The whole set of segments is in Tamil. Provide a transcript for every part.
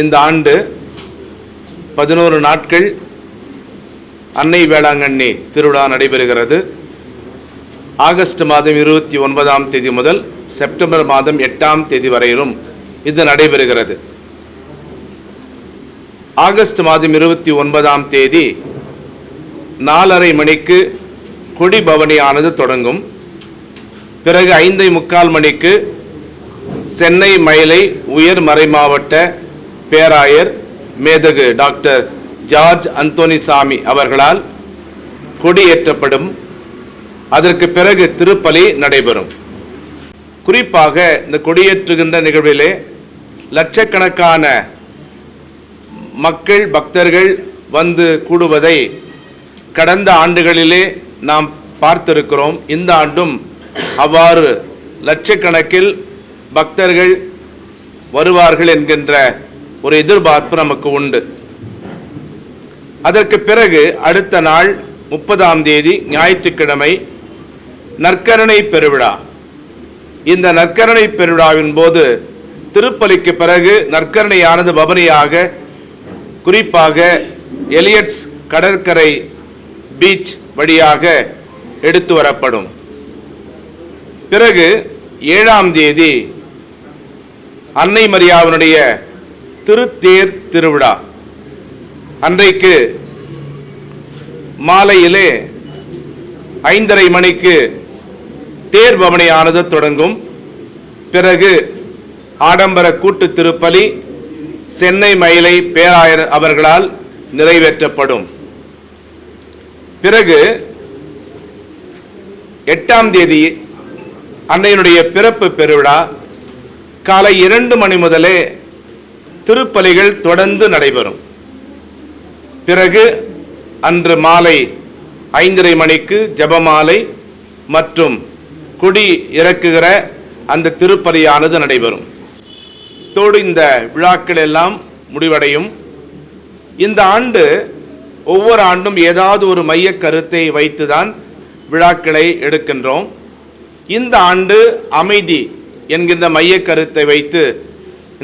இந்த ஆண்டு 11 நாட்கள் அன்னை வேளாங்கண்ணி திருவிழா நடைபெறுகிறது. ஆகஸ்ட் மாதம் 29ஆம் தேதி முதல் செப்டம்பர் மாதம் 8ஆம் தேதி வரையிலும் இது நடைபெறுகிறது. ஆகஸ்ட் மாதம் 29ஆம் தேதி 4:30 மணிக்கு கொடி பவனியானது தொடங்கும். பிறகு 5:45 மணிக்கு சென்னை மயிலை உயர் மறைமாவட்ட பேராயர் மேதகு டாக்டர் ஜார்ஜ் அந்தோனிசாமி அவர்களால் கொடியேற்றப்படும். அதற்கு பிறகு திருப்பலி நடைபெறும். குறிப்பாக இந்த கொடியேற்றுகின்ற நிகழ்விலே லட்சக்கணக்கான மக்கள் பக்தர்கள் வந்து கூடுவதை கடந்த ஆண்டுகளிலே நாம் பார்த்திருக்கிறோம். இந்த ஆண்டும் அவ்வாறு லட்சக்கணக்கில் பக்தர்கள் வருவார்கள் என்கின்ற ஒரு எதிர்பார்ப்பு நமக்கு உண்டு. அதற்கு பிறகு அடுத்த நாள் 30ஆம் தேதி ஞாயிற்றுக்கிழமை நற்கருணை பெருவிழா. இந்த நற்கருணை பெருவிழாவின் போது திருப்பலிக்கு பிறகு நற்கருணையானது பவனியாக குறிப்பாக எலியட்ஸ் கடற்கரை பீச் வழியாக எடுத்து வரப்படும். பிறகு 7ஆம் தேதி அன்னை மரியாவினுடைய திருத்தேர் திருவிழா. அன்றைக்கு மாலையிலே 5:30 மணிக்கு தேர் பவனியானது தொடங்கும். பிறகு ஆடம்பர கூட்டு திருப்பலி சென்னை மயிலை பேராயர் அவர்களால் நிறைவேற்றப்படும். பிறகு 8ஆம் தேதி அன்னையினுடைய பிறப்பு பெருவிழா. காலை 2 மணி முதலே திருப்பலிகள் தொடர்ந்து நடைபெறும். பிறகு அன்று மாலை 5:30 மணிக்கு ஜெபமாலை மற்றும் கொடி இறக்குகிற அந்த திருப்பலியானது நடைபெறும். தோடு இந்த விழாக்கள் எல்லாம் முடிவடையும். இந்த ஆண்டு ஒவ்வொரு ஆண்டும் ஏதாவது ஒரு மைய கருத்தை வைத்துதான் விழாக்களை எடுக்கின்றோம். இந்த ஆண்டு அமைதி என்கின்ற மைய கருத்தை வைத்து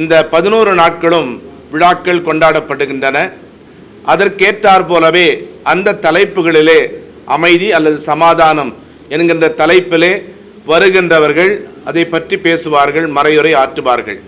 இந்த 11 நாட்களும் விழாக்கள் கொண்டாடப்படுகின்றன. அதற்கேற்றாற் போலவே அந்த தலைப்புகளிலே அமைதி அல்லது சமாதானம் என்கின்ற தலைப்பிலே வருகின்றவர்கள் அதை பற்றி பேசுவார்கள், மறையுரை ஆற்றுவார்கள்.